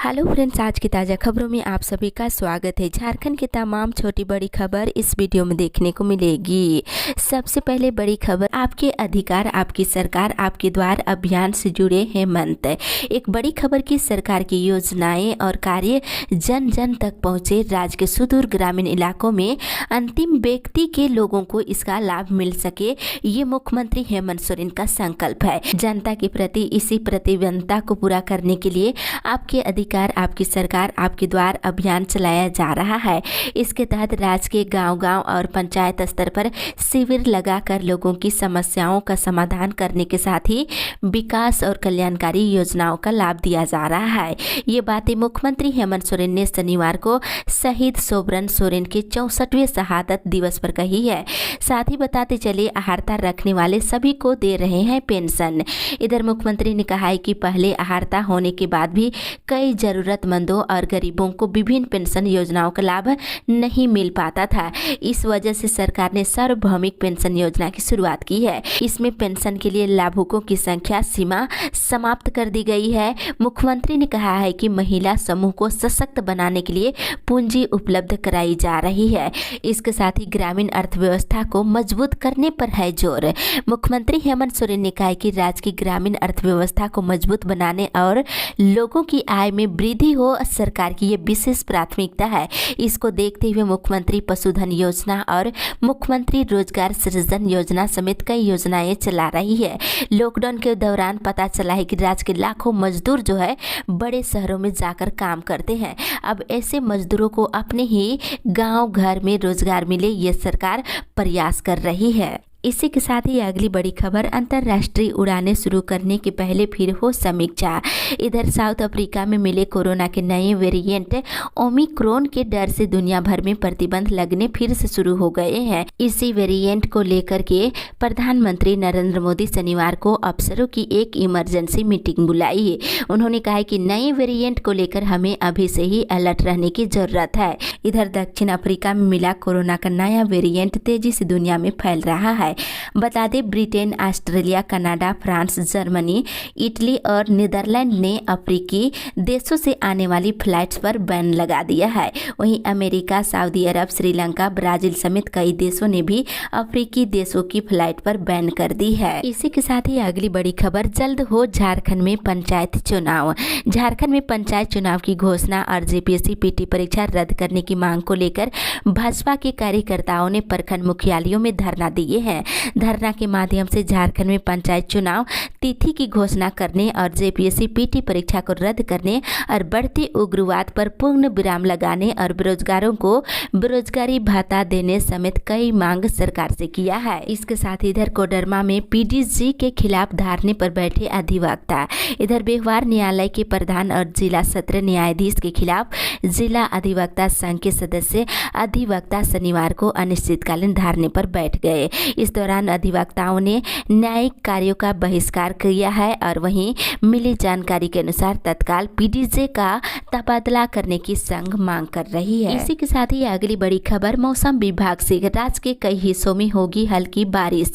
Hello friends, आज की ताज़ा खबरों में आप सभी का स्वागत है। झारखंड की तमाम छोटी बड़ी खबर इस वीडियो में देखने को मिलेगी। सबसे पहले बड़ी खबर, आपके अधिकार आपकी सरकार आपके द्वार अभियान से जुड़े हेमंत। एक बड़ी खबर की सरकार की योजनाएं और कार्य जन जन तक पहुंचे। राज्य के सुदूर ग्रामीण इलाकों में अंतिम व्यक्ति के लोगों को इसका लाभ मिल सके, ये मुख्यमंत्री हेमंत सोरेन का संकल्प है। जनता के प्रति इसी प्रतिबद्धता को पूरा करने के लिए आपके अधिकार आपकी सरकार आपके द्वार अभियान चलाया जा रहा है। इसके तहत राज्य के गांव-गांव और पंचायत स्तर पर शिविर लगाकर लोगों की समस्याओं का समाधान करने के साथ ही विकास और कल्याणकारी योजनाओं का लाभ दिया जा रहा है। ये बातें मुख्यमंत्री हेमंत सोरेन ने शनिवार को शहीद सोबरन सोरेन के 64वें शहादत दिवस पर कही है। साथ ही बताते चले, आहारता रखने वाले सभी को दे रहे हैं पेंशन। इधर मुख्यमंत्री ने कहा है कि पहले आहारता होने के बाद भी कई जरूरतमंदों और गरीबों को विभिन्न पेंशन योजनाओं का लाभ नहीं मिल पाता था। इस वजह से सरकार ने सार्वभौमिक पेंशन योजना की शुरुआत की है। इसमें पेंशन के लिए लाभुकों की संख्या सीमा समाप्त कर दी गई है। मुख्यमंत्री ने कहा है कि महिला समूह को सशक्त बनाने के लिए पूंजी उपलब्ध कराई जा रही है। इसके साथ ही ग्रामीण अर्थव्यवस्था को मजबूत करने पर है जोर। मुख्यमंत्री हेमंत सोरेन ने कहा कि राज्य की ग्रामीण अर्थव्यवस्था को मजबूत बनाने और लोगों की आय में वृद्धि हो सरकार की ये विशेष प्राथमिकता है। इसको देखते हुए मुख्यमंत्री पशुधन योजना और मुख्यमंत्री रोजगार सृजन योजना समेत कई योजनाएं चला रही है। लॉकडाउन के दौरान पता चला है कि राज्य के लाखों मजदूर जो है बड़े शहरों में जाकर काम करते हैं। अब ऐसे मजदूरों को अपने ही गांव घर में रोजगार मिले, ये सरकार प्रयास कर रही है। इसी के साथ ही अगली बड़ी खबर, अंतर्राष्ट्रीय उड़ानें शुरू करने के पहले फिर हो समीक्षा। इधर साउथ अफ्रीका में मिले कोरोना के नए वेरिएंट ओमिक्रॉन के डर से दुनिया भर में प्रतिबंध लगने फिर से शुरू हो गए हैं। इसी वेरिएंट को लेकर के प्रधानमंत्री नरेंद्र मोदी शनिवार को अफसरों की एक इमरजेंसी मीटिंग बुलाई है। उन्होंने कहा कि नए वेरिएंट को लेकर हमें अभी से ही अलर्ट रहने की जरूरत है। इधर दक्षिण अफ्रीका में मिला कोरोना का नया वेरिएंट तेजी से दुनिया में फैल रहा है। बता दें, Britain, Australia, Canada, France, Germany, Italy और नीदरलैंड ने अफ्रीकी देशों से आने वाली फ्लाइट्स पर बैन लगा दिया है। वहीं अमेरिका, सऊदी अरब, श्रीलंका, ब्राजील समेत कई देशों ने भी अफ्रीकी देशों की फ्लाइट पर बैन कर दी है। इसी के साथ ही अगली बड़ी खबर, जल्द हो झारखंड में पंचायत चुनाव। झारखंड में पंचायत चुनाव की घोषणा और जेपीएससी पीटी परीक्षा रद्द करने की मांग को लेकर भाजपा के कार्यकर्ताओं ने प्रखंड मुख्यालयों में धरना दिए हैं। धरना के माध्यम से झारखंड में पंचायत चुनाव तिथि की घोषणा करने और जेपीएससी पीटी परीक्षा को रद्द करने और बढ़ती उग्रवाद पर पूर्ण विराम लगाने और बेरोजगारों को बेरोजगारी भत्ता देने समेत कई मांग सरकार से किया है। इसके साथ इधर कोडरमा में पीडीजी के खिलाफ धरने पर बैठे अधिवक्ता। इधर व्यवहार न्यायालय के प्रधान और जिला सत्र न्यायाधीश के खिलाफ जिला अधिवक्ता संघ के सदस्य अधिवक्ता शनिवार को अनिश्चितकालीन धरने पर बैठ गए। इस दौरान अधिवक्ताओं ने न्यायिक कार्यों का बहिष्कार किया है और वहीं मिली जानकारी के अनुसार तत्काल पीडीजे का तबादला करने की संघ मांग कर रही है। इसी के साथ ही अगली बड़ी खबर, मौसम विभाग से राज्य के कई हिस्सों में होगी हल्की बारिश।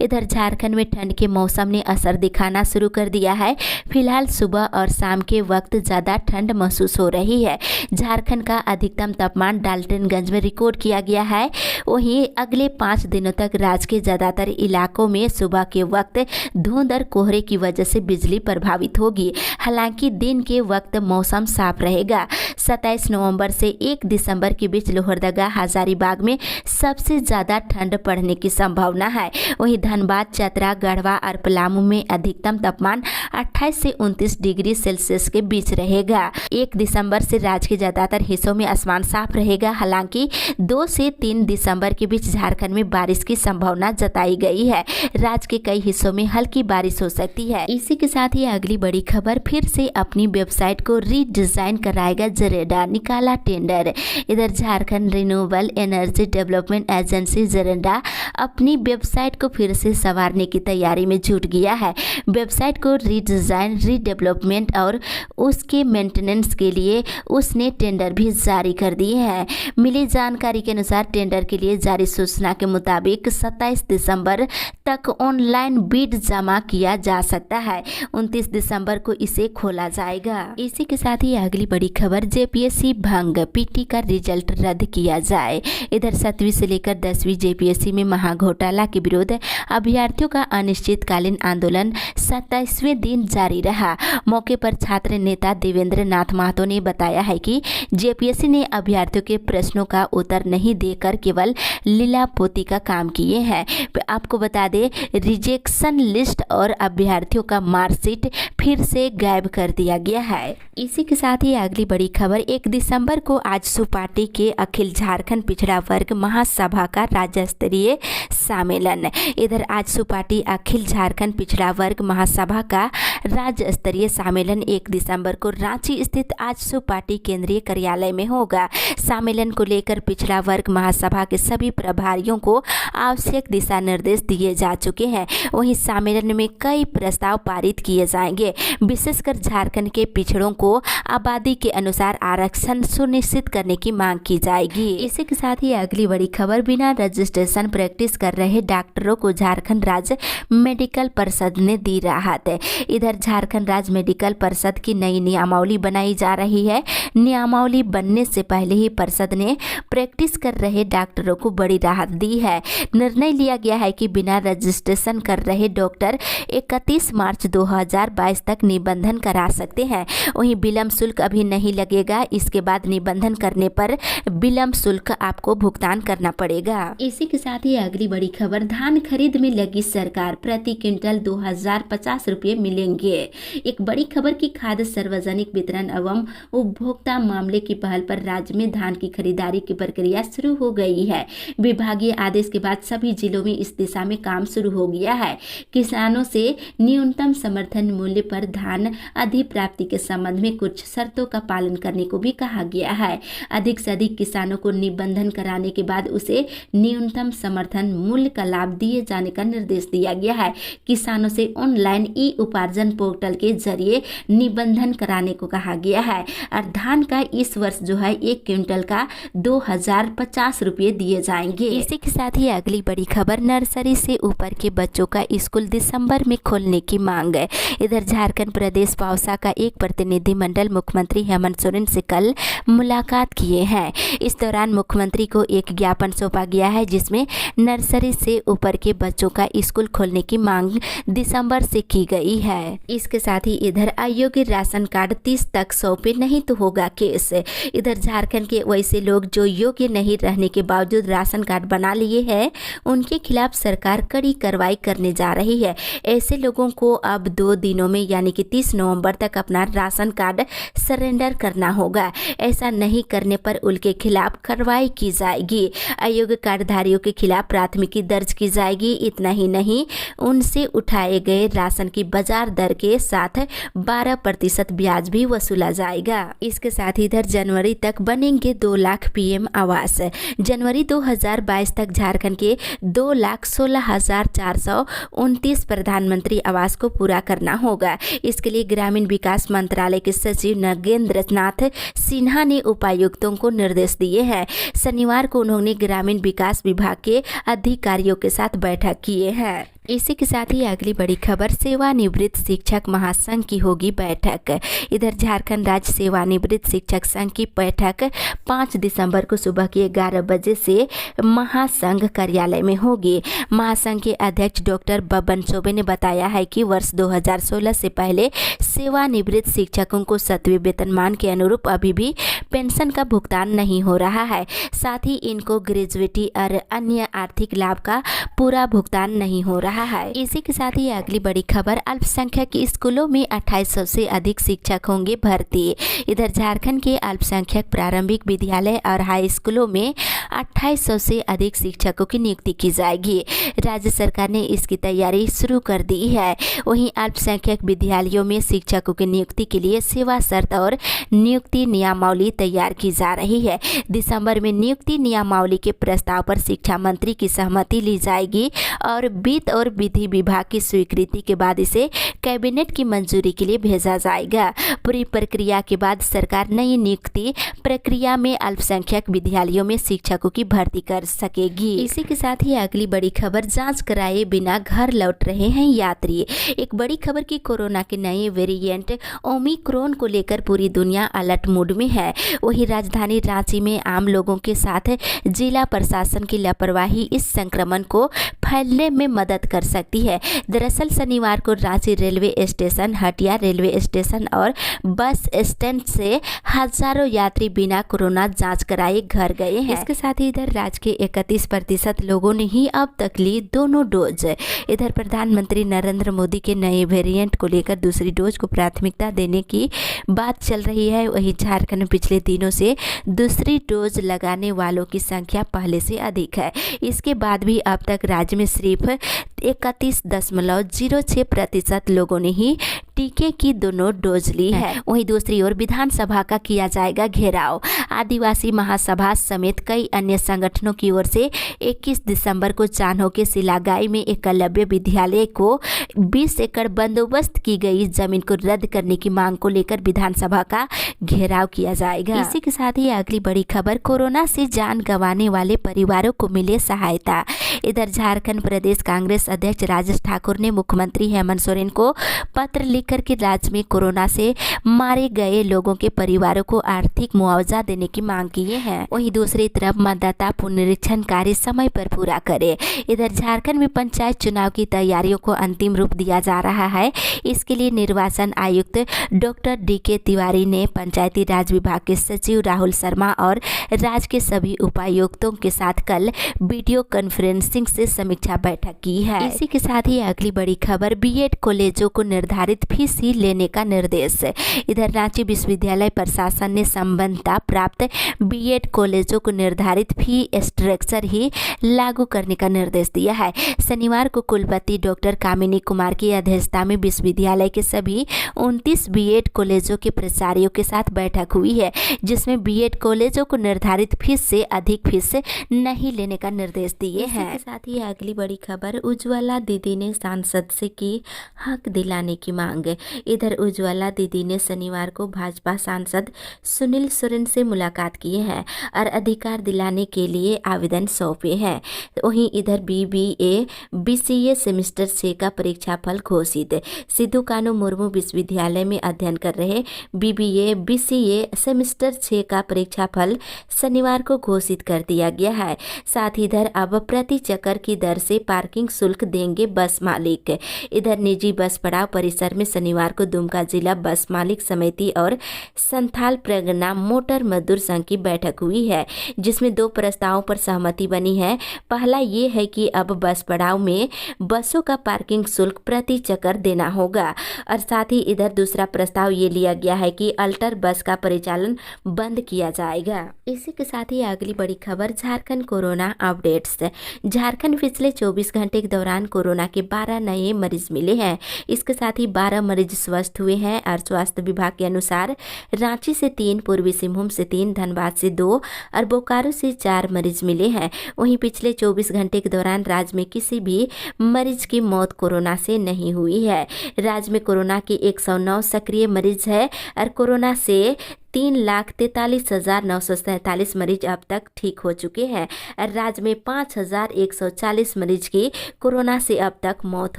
इधर झारखंड में ठंड के मौसम ने असर दिखाना शुरू कर दिया है। फिलहाल सुबह और शाम के वक्त ज्यादा ठंड महसूस हो रही है। झारखंड का अधिकतम तापमान डाल्टनगंज में रिकॉर्ड किया गया है। वहीं अगले 5 दिनों तक राज्य के ज्यादातर इलाकों में सुबह के वक्त धुंध और कोहरे की वजह से बिजली प्रभावित होगी। हालांकि दिन के वक्त मौसम साफ रहेगा। 27 नवंबर से 1 दिसंबर के बीच लोहरदगा, हजारीबाग में सबसे ज्यादा ठंड पड़ने की संभावना है। वहीं धनबाद, चतरा, गढ़वा और पलामू में अधिकतम तापमान 28 से 29 डिग्री सेल्सियस के बीच रहेगा। 1 दिसंबर से राज्य के ज्यादातर हिस्सों में आसमान साफ रहेगा। हालांकि 2 से 3 दिसंबर के बीच झारखंड में बारिश की संभावना जताई गई है। राज्य के कई हिस्सों में हल्की बारिश हो सकती है। इसी के साथ ही अगली बड़ी खबर, फिर से अपनी वेबसाइट को रीडिजाइन कराएगा जेरेडा, निकाला टेंडर। इधर Jharkhand renewable energy development agency JREDA अपनी वेबसाइट को फिर से संवारने की तैयारी में जुट गया है। वेबसाइट को रीडिजाइन, रीडेवलपमेंट और उसके मेंटेनेंस के लिए उसने टेंडर भी जारी कर दिए हैं। मिली जानकारी के अनुसार टेंडर के लिए जारी सूचना के मुताबिक 27 दिसंबर तक ऑनलाइन बिड जमा किया जा सकता है। 29 दिसंबर को इसे खोला जाएगा। इसी के साथ ही अगली बड़ी खबर, जेपीएससी भंग, पीटी का रिजल्ट रद्द किया जाए। इधर 7वीं से लेकर 10वीं जेपीएससी में महाघोटाला के विरुद्ध अभ्यर्थियों का अनिश्चितकालीन आंदोलन 27वें दिन जारी रहा। मौके पर छात्र नेता देवेंद्र नाथ महतो ने बताया है कि जेपीएससी ने अभ्यर्थियों के प्रश्नों का उत्तर नहीं देकर केवल लीलापोती का काम किए हैं। आपको बता दें, रिजेक्शन लिस्ट और अभ्यर्थियों का मार्कशीट फिर से गायब कर दिया गया है। इसी के साथ ही अगली बड़ी खबर, 1 दिसंबर को आजसू पार्टी के अखिल झारखंड पिछड़ा वर्ग महासभा का राज्य स्तरीय सम्मेलन। इधर आजसू पार्टी अखिल झारखंड पिछड़ा वर्ग महासभा का राज्य स्तरीय सम्मेलन 1 दिसंबर को रांची स्थित आजसू पार्टी केंद्रीय कार्यालय में होगा। सम्मेलन को लेकर पिछड़ा वर्ग महासभा के सभी प्रभारियों को आवश्यक दिशा निर्देश दिए जा चुके हैं। वहीं सम्मेलन में कई प्रस्ताव पारित किए जाएंगे। विशेषकर झारखंड के पिछड़ों को आबादी के अनुसार आरक्षण सुनिश्चित करने की मांग की जाएगी। इसी के साथ ही अगली बड़ी खबर, बिना रजिस्ट्रेशन प्रैक्टिस कर रहे डॉक्टरों को झारखंड राज्य मेडिकल परिषद ने दी राहत। इधर झारखंड राज्य मेडिकल परिषद की नई नियमावली बनाई जा रही है। नियमावली बनने से पहले ही परिषद ने प्रैक्टिस कर रहे डॉक्टरों को बड़ी राहत दी है। निर्णय लिया गया है कि बिना रजिस्ट्रेशन कर रहे डॉक्टर 31 मार्च 2022 तक निबंधन करा सकते हैं। वहीं विलम्ब शुल्क अभी नहीं लगेगा। इसके बाद निबंधन करने पर विलम्ब शुल्क आपको भुगतान करना पड़ेगा। इसी के साथ ही अगली बड़ी खबर, धान खरीद में लगी सरकार, प्रति क्विंटल 2050 रुपये मिलेंगे। एक बड़ी खबर की खाद्य सार्वजनिक वितरण एवं उपभोक्ता मामले की पहल पर राज्य में धान की खरीदारी की प्रक्रिया शुरू हो गई है। विभागीय आदेश के बाद सभी जिलों में इस दिशा में काम शुरू हो गया है। किसानों से न्यूनतम समर्थन मूल्य पर धान अधिप्राप्ति के संबंध में कुछ शर्तों का पालन करने को भी कहा गया है। अधिक से अधिक किसानों को निबंधन कराने के बाद उसे न्यूनतम समर्थन मूल्य का लाभ दिए जाने का निर्देश दिया गया है। किसानों से ऑनलाइन ई उपार्जन पोर्टल के जरिए निबंधन कराने को कहा गया है। और धान का इस वर्ष जो है 1 क्विंटल का 2050 रुपये दिए जाएंगे। इसी के साथ ही अगली बड़ी खबर, नर्सरी से ऊपर के बच्चों का स्कूल दिसंबर में खोलने की मांग है। इधर झारखंड प्रदेश पावसा का एक प्रतिनिधिमंडल मुख्यमंत्री हेमंत सोरेन से कल मुलाकात किए हैं। इस दौरान मुख्यमंत्री को एक ज्ञापन सौंपा गया है जिसमें नर्सरी से ऊपर के बच्चों का स्कूल खोलने की मांग दिसंबर से की गई है। इसके साथ ही इधर अयोग्य राशन कार्ड 30 तक सौंपे नहीं तो होगा केस। इधर झारखंड के वैसे लोग जो योग्य नहीं रहने के बावजूद राशन कार्ड बना लिए हैं, उनके खिलाफ सरकार कड़ी कार्रवाई करने जा रही है। ऐसे लोगों को अब 2 दिनों में यानी कि 30 नवंबर तक अपना राशन कार्ड सरेंडर करना होगा। ऐसा नहीं करने पर उनके खिलाफ कार्रवाई की जाएगी। अयोग्य कार्डधारियों के खिलाफ प्राथमिकी दर्ज की जाएगी। इतना ही नहीं, उनसे उठाए गए राशन की बाजार दर के साथ 12% ब्याज भी वसूला जाएगा। इसके साथ ही इधर जनवरी तक बनेंगे 2 लाख पीएम आवास। जनवरी 2022 तक झारखंड के 2,16,429 प्रधानमंत्री आवास को पूरा करना होगा। इसके लिए ग्रामीण विकास मंत्रालय के सचिव नगेंद्र नाथ सिन्हा ने उपायुक्तों को निर्देश दिए हैं। शनिवार को उन्होंने ग्रामीण विकास विभाग के अधिकारियों के साथ बैठक किए हैं। इसी के साथ ही अगली बड़ी खबर, सेवानिवृत्त शिक्षक महासंघ की होगी बैठक। इधर झारखंड राज्य सेवानिवृत्त शिक्षक संघ की बैठक 5 दिसंबर को सुबह के 11 बजे से महासंघ कार्यालय में होगी। महासंघ के अध्यक्ष डॉक्टर बबन चौबे ने बताया है कि वर्ष 2016 से पहले सेवानिवृत्त शिक्षकों को 7वें वेतनमान के अनुरूप अभी भी पेंशन का भुगतान नहीं हो रहा है। साथ ही इनको ग्रेजुएटी और अन्य आर्थिक लाभ का पूरा भुगतान नहीं हो रहा है। इसी के साथ ही अगली बड़ी खबर, अल्पसंख्यक स्कूलों में 2800 से अधिक शिक्षक होंगे भर्ती। इधर झारखंड के अल्पसंख्यक प्रारंभिक विद्यालय और हाई स्कूलों में 2800 से अधिक शिक्षकों की नियुक्ति की जाएगी। राज्य सरकार ने इसकी तैयारी शुरू कर दी है। वहीं अल्पसंख्यक विद्यालयों में शिक्षकों की नियुक्ति के लिए सेवा शर्त और नियुक्ति नियमावली तैयार की जा रही है। दिसंबर में नियुक्ति नियमावली के प्रस्ताव पर शिक्षा मंत्री की सहमति ली जाएगी और वित्त और और विधि विभाग की स्वीकृति के बाद इसे कैबिनेट की मंजूरी के लिए भेजा जाएगा। पूरी प्रक्रिया के बाद सरकार नई नियुक्ति प्रक्रिया में अल्पसंख्यक विद्यालयों में शिक्षकों की भर्ती कर सकेगी। इसी के साथ ही अगली बड़ी खबर, जांच कराए बिना घर लौट रहे हैं यात्री। एक बड़ी खबर की कोरोना के नए वेरिएंट ओमिक्रॉन को लेकर पूरी दुनिया अलर्ट मूड में है। वहीं राजधानी रांची में आम लोगों के साथ जिला प्रशासन की लापरवाही इस संक्रमण को फैलने में मदद कर सकती है। दरअसल शनिवार को Ranchi railway station, Hatia railway station और बस स्टैंड से हजारों यात्री बिना कोरोना जांच कराए घर गए हैं। इसके साथ ही इधर राज्य के 31% लोगों ने ही अब तक ली दोनों डोज। इधर प्रधानमंत्री नरेंद्र मोदी के नए वेरिएंट को लेकर दूसरी डोज को प्राथमिकता देने की बात चल रही है। वहीं झारखंड में पिछले दिनों से दूसरी डोज लगाने वालों की संख्या पहले से अधिक है। इसके बाद भी अब तक राज्य में सिर्फ 31.06% लोगों ने ही टीके की दोनों डोज ली है। वहीं दूसरी ओर विधानसभा का किया जाएगा घेराव। आदिवासी महासभा समेत कई अन्य संगठनों की ओर से 21 दिसंबर को चान्हो के सिलागाई में एकलव्य विद्यालय को 20 एकड़ बंदोबस्त की गई जमीन को रद्द करने की मांग को लेकर विधानसभा का घेराव किया जाएगा। इसी के साथ ही अगली बड़ी खबर, कोरोना से जान गंवाने वाले परिवारों को मिले सहायता। इधर झारखंड प्रदेश कांग्रेस अध्यक्ष राजेश ठाकुर ने मुख्यमंत्री हेमंत सोरेन को पत्र लिखकर के राज्य में कोरोना से मारे गए लोगों के परिवारों को आर्थिक मुआवजा देने की मांग की है। वहीं दूसरी तरफ मतदाता पुनरीक्षण कार्य समय पर पूरा करे। इधर झारखंड में पंचायत चुनाव की तैयारियों को अंतिम रूप दिया जा रहा है। इसके लिए निर्वाचन आयुक्त डॉक्टर DK तिवारी ने पंचायती राज विभाग के सचिव राहुल शर्मा और राज्य के सभी उपायुक्तों के साथ कल वीडियो कॉन्फ्रेंसिंग से समीक्षा बैठक की है। इसी के साथ ही अगली बड़ी खबर, BEd कॉलेजों को निर्धारित फीस ही लेने का निर्देश। इधर रांची विश्वविद्यालय प्रशासन ने संबद्धता प्राप्त BEd कॉलेजों को निर्धारित फी स्ट्रक्चर ही लागू करने का निर्देश दिया है। शनिवार को कुलपति डॉक्टर कामिनी कुमार की अध्यक्षता में विश्वविद्यालय के सभी 29 BEd कॉलेजों के प्राचार्यों के साथ बैठक हुई है, जिसमें BEd कॉलेजों को निर्धारित फीस से अधिक फीस नहीं लेने का निर्देश दिए हैं। इसके साथ ही अगली बड़ी खबर, उज्ज्वला दीदी ने सांसद से की हक दिलाने की मांग। इधर उज्ज्वला दीदी ने शनिवार को भाजपा सांसद सुनील सोरेन से मुलाकात की है और अधिकार दिलाने के लिए आवेदन सौंपे हैं। वहीं इधर BBA BCA सेमेस्टर 6 का परीक्षाफल घोषित। सिद्धू कानू मुर्मू विश्वविद्यालय में अध्ययन कर रहे BBA BCA सेमेस्टर 6 का परीक्षाफल शनिवार को घोषित कर दिया गया है। साथ ही इधर अब प्रति चक्कर की दर से पार्किंग शुल्क देंगे बस मालिक। इधर निजी बस पड़ाव परिसर में शनिवार को दुमका जिला बस मालिक समिति और संथाल प्रगना मोटर मजदूर संघ की बैठक हुई है, जिसमें 2 प्रस्तावों पर सहमति बनी है। पहला ये है कि अब बस पड़ाव में बसों का पार्किंग शुल्क प्रति चक्कर देना होगा और साथ ही इधर दूसरा प्रस्ताव ये लिया गया है कि अल्टर बस का परिचालन बंद किया जाएगा। इसी के साथ ही अगली बड़ी खबर, झारखंड कोरोना अपडेट्स। झारखंड पिछले 24 घंटे के दौरान कोरोना के 12 नए मरीज मिले हैं। इसके साथ ही 12 मरीज स्वस्थ हुए हैं और स्वास्थ्य विभाग के अनुसार रांची से 3, पूर्वी सिंहभूम से 3, धनबाद से 2 और बोकारो से 4 मरीज मिले हैं। वहीं पिछले 24 घंटे के दौरान राज्य में किसी भी मरीज की मौत कोरोना से नहीं हुई है। राज्य में कोरोना के 109 सक्रिय मरीज है और कोरोना से 3,43,947 मरीज अब तक ठीक हो चुके हैं और राज्य में 5,140 मरीज की कोरोना से अब तक मौत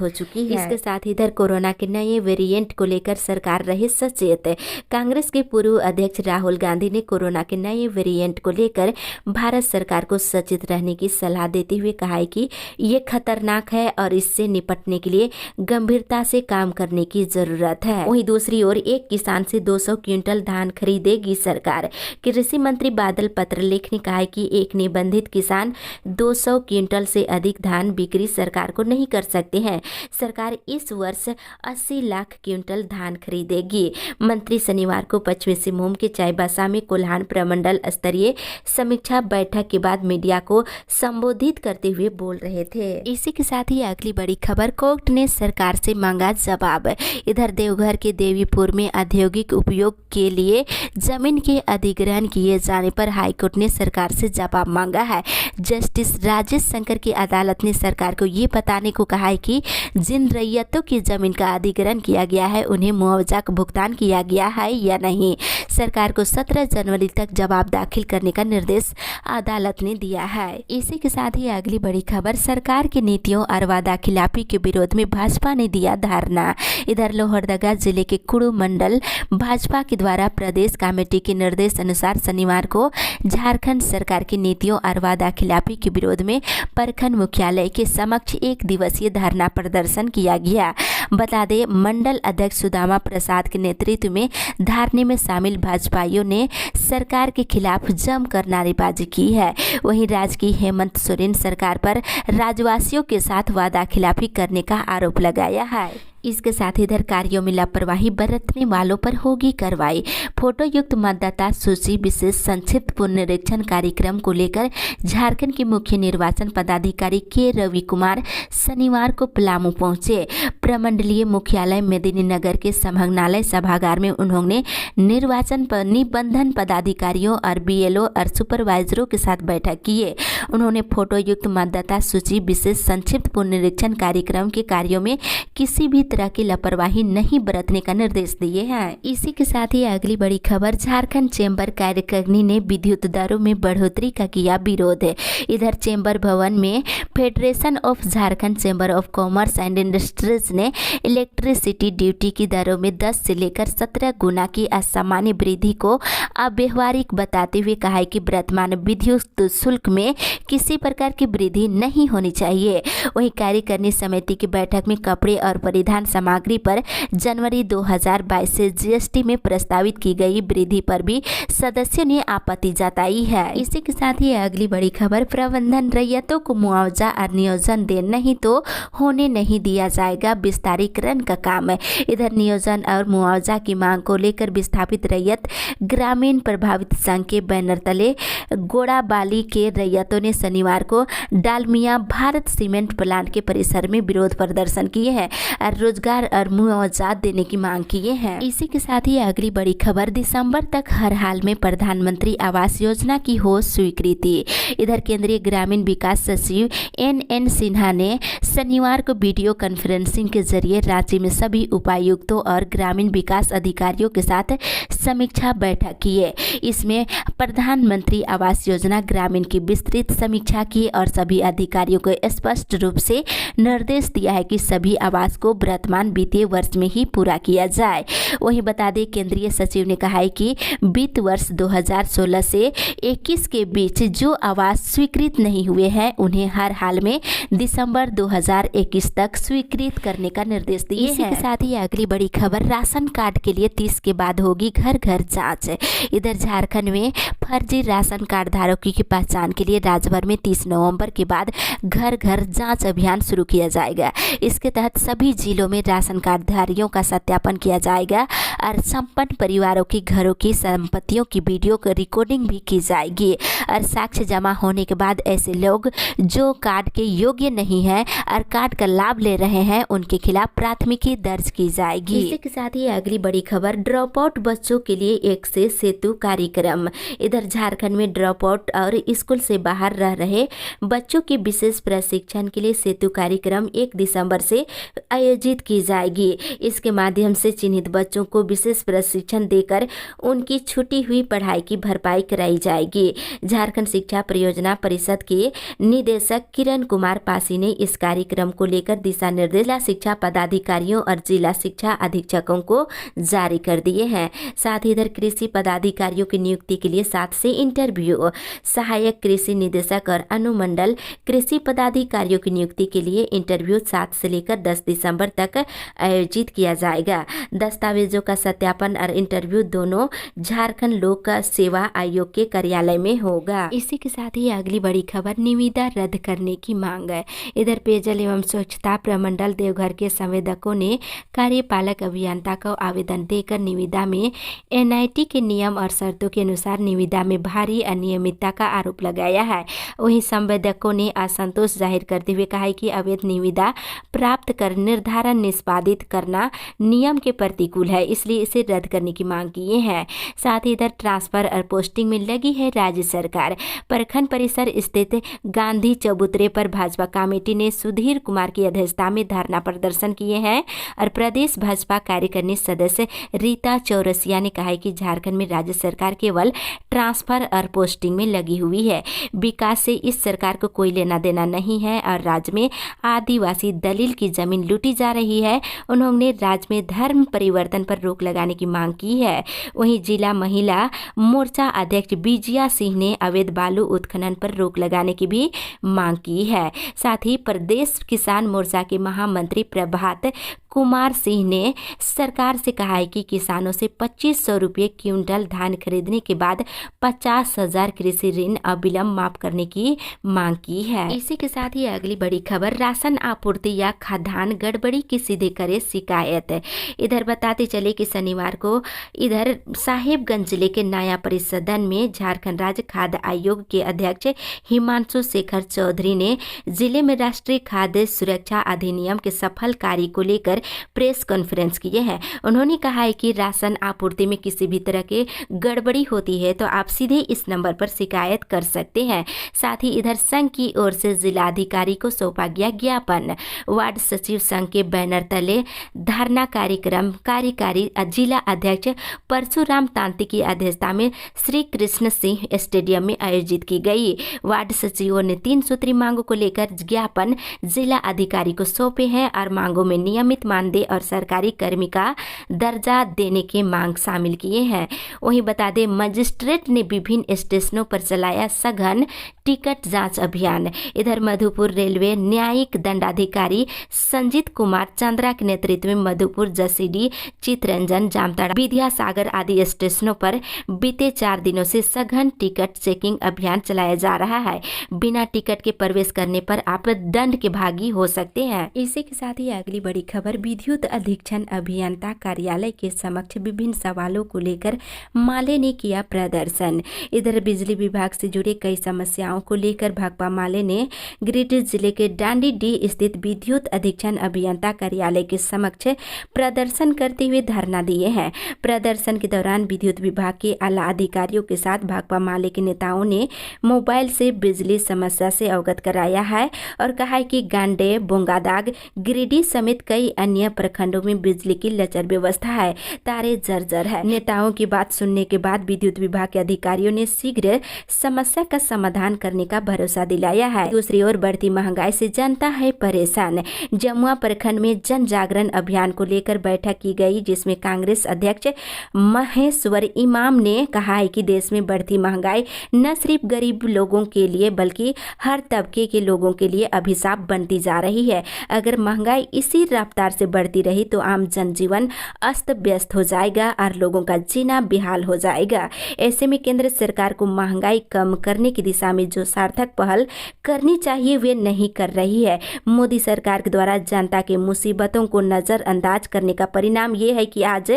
हो चुकी है। इसके साथ इधर कोरोना के नए वेरिएंट को लेकर सरकार रही सचेत। कांग्रेस के पूर्व अध्यक्ष राहुल गांधी ने कोरोना के नए वेरिएंट को लेकर भारत सरकार को सचेत रहने की सलाह देते हुए कहा है कि ये खतरनाक है और इससे निपटने के लिए गंभीरता से काम करने की जरूरत है। वहीं दूसरी ओर एक किसान से 200 क्विंटल धान खरीदेगी सरकार। कृषि मंत्री बादल पत्रलेख ने कहा है कि एक निबंधित किसान 200 क्विंटल से अधिक धान बिक्री सरकार को नहीं कर सकते हैं। सरकार इस वर्ष 80 लाख क्विंटल धान खरीदेगी। मंत्री शनिवार को पश्चिमी सिंहभूम के चाईबासा में कोल्हान प्रमंडल स्तरीय समीक्षा बैठक के बाद मीडिया को संबोधित करते हुए बोल रहे थे। इसी के साथ ही अगली बड़ी खबर, कोर्ट ने सरकार से मांगा जवाब। इधर देवघर के देवीपुर में औद्योगिक उपयोग के लिए जमीन के अधिग्रहण किए जाने पर हाईकोर्ट ने सरकार से जवाब मांगा है। जस्टिस राजेश शंकर की अदालत ने सरकार को ये बताने को कहा है कि जिन रैयतों की जमीन का अधिग्रहण किया गया है उन्हें मुआवजा का भुगतान किया गया है या नहीं। सरकार को 17 जनवरी तक जवाब दाखिल करने का निर्देश अदालत ने दिया है। इसी के साथ ही अगली बड़ी खबर, सरकार की नीतियों और वादा खिलाफी के विरोध में भाजपा ने दिया धरना। इधर लोहरदगा जिले के कुड़ू मंडल भाजपा के द्वारा प्रदेश कमेटी के निर्देश अनुसार शनिवार को झारखंड सरकार की नीतियों और वादा खिलाफी के विरोध में प्रखंड मुख्यालय के समक्ष एक दिवसीय धरना प्रदर्शन किया गया। बता दें, मंडल अध्यक्ष सुदामा प्रसाद के नेतृत्व में धरने में शामिल भाजपाइयों ने सरकार के खिलाफ जमकर नारेबाजी की है। वहीं राज्य की हेमंत सोरेन सरकार पर राज्यवासियों के साथ वादा खिलाफी करने का आरोप लगाया है। इसके साथ इधर कार्यों में लापरवाही बरतने वालों पर होगी कार्रवाई। फोटो युक्त मतदाता सूची विशेष संक्षिप्त पुनरीक्षण कार्यक्रम को लेकर झारखंड के मुख्य निर्वाचन पदाधिकारी के रवि कुमार शनिवार को पलामू पहुंचे। प्रमंडलीय मुख्यालय मेदिनीनगर के संभागनालय सभागार में उन्होंने निर्वाचन निबंधन पदाधिकारियों और बीएलओ और सुपरवाइजरों के साथ बैठक किए। उन्होंने फोटो युक्त मतदाता सूची विशेष संक्षिप्त पुनरीक्षण कार्यक्रम के कार्यों में किसी भी तरह की लापरवाही नहीं बरतने का निर्देश दिए हैं। इसी के साथ ही अगली बड़ी खबर, झारखंड चेंबर कार्यकारिणी ने विद्युत दरों में बढ़ोतरी का किया विरोध। इधर चेंबर भवन में federation of Jharkhand chamber of commerce and industries ने इलेक्ट्रिसिटी ड्यूटी की दरों में 10 से लेकर 17 गुना की असामान्य वृद्धि को अव्यवहारिक बताते हुए कहा है कि वर्तमान विद्युत शुल्क में किसी प्रकार की वृद्धि नहीं होनी चाहिए। वहीं कार्यकारिणी समिति की बैठक में कपड़े और परिधान सामग्री पर जनवरी 2022 से जीएसटी में प्रस्तावित की गई वृद्धि पर भी सदस्यों ने आपत्ति जताई है। इसी के साथ ही अगली बड़ी खबर, प्रबंधन रैयतों को मुआवजा और नियोजन दे नहीं तो होने नहीं दिया जाएगा विस्तारीकरण का काम है। इधर नियोजन और मुआवजा की मांग को लेकर विस्थापित रैयत ग्रामीण प्रभावित संघ के बैनर तले गोड़ाबाली के रैयतों ने शनिवार को डालमिया भारत सीमेंट प्लांट के परिसर में विरोध प्रदर्शन किए हैं और रोजगार और मुआवजा देने की मांग किए हैं। इसी के साथ ही अगली बड़ी खबर, दिसंबर तक हर हाल में प्रधानमंत्री आवास योजना की हो स्वीकृति। इधर केंद्रीय ग्रामीण विकास सचिव एन सिन्हा ने शनिवार को वीडियो कॉन्फ्रेंसिंग के जरिए राज्य में सभी उपायुक्तों और ग्रामीण विकास अधिकारियों के साथ समीक्षा बैठक की है। इसमें प्रधानमंत्री आवास योजना ग्रामीण की विस्तृत समीक्षा की और सभी अधिकारियों को स्पष्ट रूप से निर्देश दिया है कि सभी आवास को वर्तमान वित्तीय वर्ष में ही पूरा किया जाए। वहीं बता दें, केंद्रीय सचिव ने कहा है कि वित्त वर्ष 2016 से 21 के बीच जो आवास स्वीकृत नहीं हुए हैं उन्हें हर हाल में दिसंबर 2021 तक स्वीकृत करने का निर्देश दिए हैं। इसी के साथ ही अगली बड़ी खबर, राशन कार्ड के लिए 30 के बाद होगी घर घर जांच। इधर झारखंड में फर्जी राशन कार्ड धारकों की पहचान के लिए राज्य भर में 30 नवंबर के बाद घर घर जांच अभियान शुरू किया जाएगा। इसके तहत सभी जिलों में राशन कार्ड धारियों का सत्यापन किया जाएगा और संपन्न परिवारों की घरों की संपत्तियों की वीडियो रिकॉर्डिंग भी की जाएगी और साक्ष्य जमा होने के बाद ऐसे लोग जो कार्ड के योग्य नहीं है और कार्ड का लाभ ले रहे हैं उनके खिलाफ प्राथमिकी दर्ज की जाएगी। इसी के साथ ही अगली बड़ी खबर, ड्रॉप आउट बच्चों के लिए एक से सेतु कार्यक्रम। इधर झारखंड में ड्रॉप आउट और स्कूल से बाहर रह रहे बच्चों के विशेष प्रशिक्षण के लिए सेतु कार्यक्रम 1 दिसंबर से आयोजित की जाएगी। इसके माध्यम से चिन्हित बच्चों को विशेष प्रशिक्षण देकर उनकी छूटी हुई पढ़ाई की भरपाई कराई जाएगी। झारखंड शिक्षा परियोजना परिषद के निदेशक किरण कुमार पासी ने इस कार्यक्रम को लेकर दिशा निर्देश जिला शिक्षा पदाधिकारियों और जिला शिक्षा अधीक्षकों को जारी कर दिए हैं। साथ ही इधर कृषि पदाधिकारियों की नियुक्ति के लिए 7 से इंटरव्यू, सहायक कृषि निदेशक और अनुमंडल कृषि पदाधिकारियों की नियुक्ति के लिए इंटरव्यू 7 से लेकर 10 दिसंबर तक आयोजित किया जाएगा। दस्तावेजों का सत्यापन और इंटरव्यू दोनों झारखंड लोक सेवा आयोग के कार्यालय में होगा। इसी के साथ ही अगली बड़ी खबर, निविदा रद्द करने की मांग है। इधर पेयजल एवं स्वच्छता प्रमंडल देवघर के संवेदकों ने कार्यपालक अभियंता को आवेदन देकर निविदा में एनआईटी के नियम और शर्तों के अनुसार निविदा में भारी अनियमितता का आरोप लगाया है। वहीं संवेदकों ने असंतोष जाहिर करते हुए कहा है कि अवैध निविदा प्राप्त कर निर्धारण वेतन निष्पादित करना नियम के प्रतिकूल है, इसलिए इसे रद्द करने की मांग किए हैं। साथ ही इधर ट्रांसफर और पोस्टिंग में लगी है राज्य सरकार। प्रखंड परिसर स्थित गांधी चबूतरे पर भाजपा कमेटी ने सुधीर कुमार की अध्यक्षता में धरना प्रदर्शन किए हैं और प्रदेश भाजपा कार्यकारिणी सदस्य रीता चौरसिया ने कहा है कि झारखंड में राज्य सरकार केवल ट्रांसफर और पोस्टिंग में लगी हुई है। विकास से इस सरकार को कोई लेना देना नहीं है और राज्य में आदिवासी दलिल की जमीन लूटी जा रही है। उन्होंने राज्य में धर्म परिवर्तन पर रोक लगाने की मांग की है। वहीं जिला महिला मोर्चा अध्यक्ष विजया सिंह ने अवैध बालू उत्खनन पर रोक लगाने की भी मांग की है। साथ ही प्रदेश किसान मोर्चा के महामंत्री प्रभात कुमार सिंह ने सरकार से कहा है कि किसानों से 2500 रुपये क्विंटल धान खरीदने के बाद 50,000 कृषि ऋण अविलंब माफ करने की मांग की है। इसी के साथ ही अगली बड़ी खबर, राशन आपूर्ति या खाद्यान्न गड़बड़ी की सीधे करे शिकायत। इधर बताते चले कि शनिवार को इधर साहिबगंज जिले के नया परिसदन में झारखंड राज्य खाद्य आयोग के अध्यक्ष हिमांशु शेखर चौधरी ने जिले में राष्ट्रीय खाद्य सुरक्षा अधिनियम के सफल कार्य को लेकर प्रेस कॉन्फ्रेंस किए हैं। उन्होंने कहा है कि राशन आपूर्ति में किसी भी तरह के गड़बड़ी होती है तो आप सीधे इस नंबर पर शिकायत कर सकते हैं। साथ ही इधर संघ की ओर से जिलाधिकारी को सौंपा गया ज्ञापन। वार्ड सचिव संघ के बैनर तले धरना कार्यक्रम कार्यकारी जिला अध्यक्ष परशुराम तांती की अध्यक्षता में श्री कृष्ण सिंह स्टेडियम में आयोजित की गई। वार्ड सचिवों ने 3 सूत्री मांगों को लेकर ज्ञापन जिला अधिकारी को सौंपे हैं और मांगों में नियमित मानदेय और सरकारी कर्मी का दर्जा देने के मांग शामिल किए हैं। वहीं बता दें, मजिस्ट्रेट ने विभिन्न स्टेशनों पर चलाया सघन टिकट जांच अभियान। इधर मधुपुर रेलवे न्यायिक दंडाधिकारी संजीत कुमार चंद्रा के नेतृत्व में मधुपुर, जसीडीह, चितरंजन, जामताड़ा, विद्यासागर आदि स्टेशनों पर बीते 4 दिनों से सघन टिकट चेकिंग अभियान चलाया जा रहा है। बिना टिकट के प्रवेश करने पर आप दंड के भागी हो सकते हैं। इसी के साथ ही अगली बड़ी खबर, विद्युत अधीक्षण अभियंता कार्यालय के समक्ष विभिन्न सवालों को लेकर माले ने किया प्रदर्शन। इधर बिजली विभाग से जुड़े कई समस्याओं को लेकर भाकपा माले ने गिरिडीह जिले के डांडीडीह स्थित विद्युत अधीक्षण अभियंता कार्यालय के समक्ष प्रदर्शन करते हुए धरना दिए हैं। प्रदर्शन के दौरान विद्युत विभाग के आला अधिकारियों के साथ भाकपा माले के नेताओं ने मोबाइल से बिजली समस्या से अवगत कराया है और कहा है कि गांडे, बोंगादाग, गिरिडीह समेत कई अन्य प्रखंडों में बिजली की लचर व्यवस्था है, तारे जर्जर है। नेताओं की बात सुनने के बाद विद्युत विभाग के अधिकारियों ने शीघ्र समस्या का समाधान करने का भरोसा दिलाया है। दूसरी ओर बढ़ती महंगाई से जनता है परेशान। जमुआ प्रखंड में जन जागरण अभियान को लेकर बैठक की गई, जिसमें कांग्रेस अध्यक्ष महेश्वर इमाम ने कहा है कि देश में बढ़ती महंगाई न सिर्फ गरीब लोगों के लिए बल्कि हर तबके के लोगों के लिए अभिशाप बनती जा रही है। अगर महंगाई इसी रफ्तार से बढ़ती रही तो आम जनजीवन अस्त व्यस्त हो जाएगा और लोगों का जीना बेहाल हो जाएगा। ऐसे में केंद्र सरकार को महंगाई कम करने की दिशा में जो सार्थक पहल करनी चाहिए वे नहीं कर रही है। मोदी सरकार के द्वारा जनता के मुसीबतों को नजरअंदाज करने का परिणाम ये है कि आज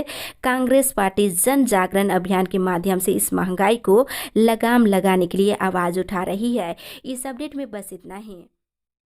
कांग्रेस पार्टी जन जागरण अभियान के माध्यम से इस महंगाई को लगाम लगाने के लिए आवाज उठा रही है। इस अपडेट में बस इतना ही।